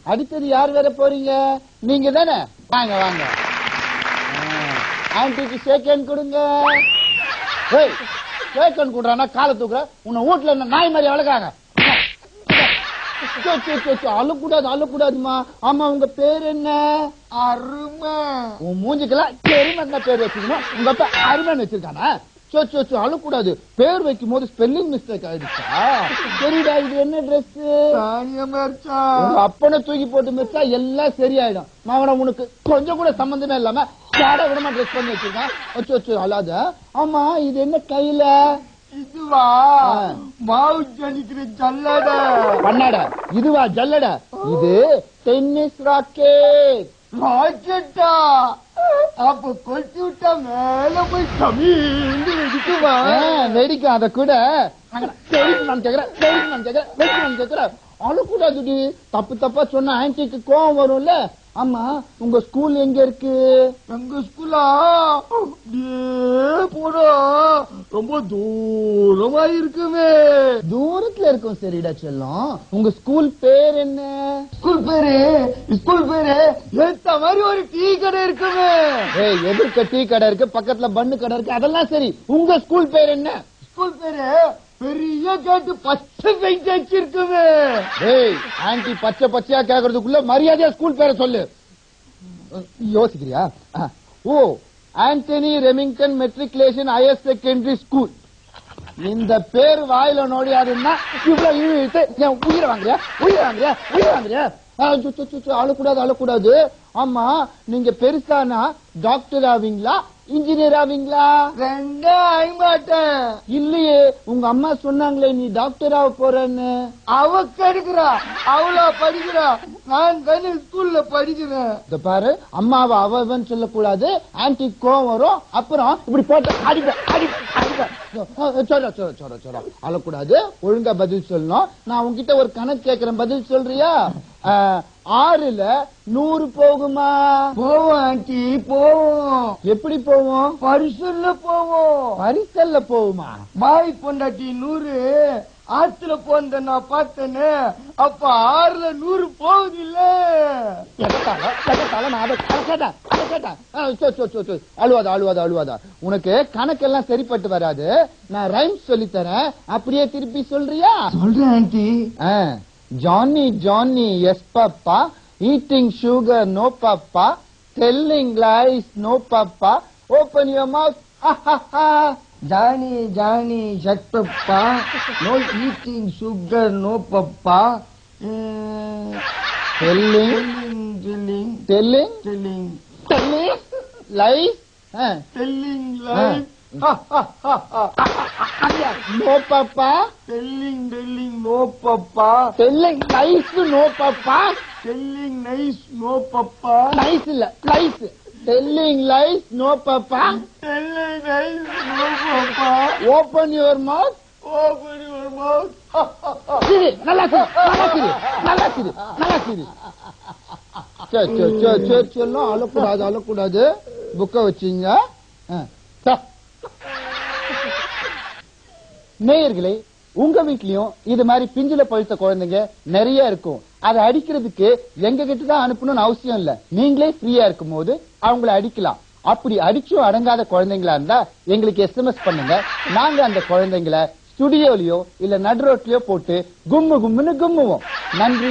அடுத்தது யார் வேற போறீங்க? நீங்க தானே? வாங்க வாங்க. ஆன்டிக்கு ஷேக் கொடுங்க. ஷேக் கொடுறானா காலை தூக்குற? உன்னை வீட்டுல என்ன நாய் மாதிரி வளர்க்குறாங்க? அழுக்கூடாது அழுக்கூடாதுமா. ஆமா உங்க பேர் என்ன? அருமை. உன் மூஞ்சிக்கெல்லாம் பெருமை பேர் வச்சுக்கணும். உங்க அப்பா அருமைன்னு வச்சிருக்கானா? அழுக்கூடாது. பேர் வைக்கும் போது ஸ்பெல்லிங் மிஸ்டேக் ஆயிடுச்சா? சரிடா, இது என்ன ட்ரெஸ்? அப்பனை தூக்கி போட்டு மிச்சா எல்லாம் சரியாயிடும். மாவன உனக்கு கொஞ்சம் கூட சம்பந்தமே இல்லாம சாட விடமா ட்ரெஸ் பண்ணி வச்சிருக்கான். அல்லாத. ஆமா இது என்ன கையில? இதுவா மாவு ஜலிக்கிற ஜல்லட. பண்ணாட. இதுவா ஜல்லட? இது டென்னிஸ் ராக்கெட். ராக்கெட்டா? அப்ப கொளுத்தி விட்டா மேல போய் கம்மிந்து வெடிக்குமா? வெடிக்கும். அத கூட கேக்குறேன். அழுக்கூடாதுடி. தப்பு தப்பா சொன்ன ஆன்டிக்கு கோவம் வரும்ல. ஆமா உங்க ஸ்கூல் எங்க இருக்கு? எங்க ஸ்கூலா போடா ரொம்ப தூரமா இருக்குமே. தூரத்துல இருக்கும். சரிடா செல்லம், உங்க ஸ்கூல் பேர் என்ன? ஸ்கூல் பேரு ஏத்த மாதிரி ஒரு டீ கடை இருக்குமே. எதிர்க்க டீ கடை இருக்கு, பக்கத்துல பண்ணு கடை இருக்கு, அதெல்லாம் சரி. உங்க ஸ்கூல் பேர் என்ன? ஸ்கூல் பேரு பெரிய கேட்டு பச்சை பெயிண்ட் அடிச்சிருக்குமே. ஆன்டி பச்சை பச்சையா கேக்குறதுக்குள்ள மரியாதையா ஸ்கூல் பேரை சொல்லு. யோசிக்கிறியா? ஓ, Antony Remington matriculation higher secondary school. இந்த பேர் வாயில நோடியாதுன்னா இவ்வளவு இழுத்து உயிரை வாங்குறியா? அழக்கூடாது. ஆமா நீங்க பெருசானா டாக்டர் ஆவீங்களா இன்ஜினியர் ஆவீங்களா? ரெண்டே ஆக மாட்டேன். இல்லையே, உங்க அம்மா சொன்னாங்களே நீ டாக்டர் ஆக போறன்னு. அவ கெடுக்கிறா, அவளா படிக்கிறா. நான் தானே ஸ்கூல்ல படிக்கிறேன். இத பாரு, அம்மாவை அவன் சொல்லக்கூடாது. ஆன்டி கோவம் வரும். அப்புறம் இப்படி போட்டு அடிப்பேன். அழக்கூடாது. ஒழுங்கா பதில் சொல்லணும். நான் உங்ககிட்ட ஒரு கணக்கு கேட்கிறேன், பதில் சொல்றியா? 6ல 100 போகுமா? போவோம் ஆண்டி, போவோம். எப்படி போவோம்? பரிசல்ல போவோம். பரிசல்ல போகுமா? பாய் பொண்டாட்டி 100 ஆத்துல போன நான் பார்த்தேன்னு. அப்ப 6ல 100 போகுது இல்ல? அழுவாதா. உனக்கு கணக்கெல்லாம் சரிப்பட்டு வராது. நான் ரைம்ஸ் சொல்லி தரேன், அப்படியே திருப்பி சொல்றியா? சொல்றேன் aunty. Johnny, yes papa, eating sugar, no papa, telling lies, no papa, open your mouth, ha ha ha. Johnny, shut papa, no eating sugar, no papa, telling lies, telling lies, ha ha ha ha. no papa, telling no papa, telling lies, no papa, telling nice no papa, nice illa lies, telling lies, no papa, telling nice no papa, open your mouth, சரி நல்லா சரி. சொல்லும். அழக்கூடாது. புக்க வச்சீங்க. நேயர்களே, உங்க வீட்லயும் இது மாதிரி பிஞ்சில பழுத்த குழந்தைங்க நிறைய இருக்கும். அதை அடிக்கிறதுக்கு எங்க கிட்டதான் அனுப்பணும்னு அவசியம் இல்ல. நீங்களே ஃப்ரீயா இருக்கும் போது அவங்களை அடிக்கலாம். அப்படி அடிச்சும் அடங்காத குழந்தைங்களா இருந்தா எங்களுக்கு SMS பண்ணுங்க. நாங்க அந்த குழந்தைங்களை ஸ்டுடியோலயோ இல்ல நடு ரோட்லயோ போட்டு கும்முன்னு கும்முவோம். நன்றி.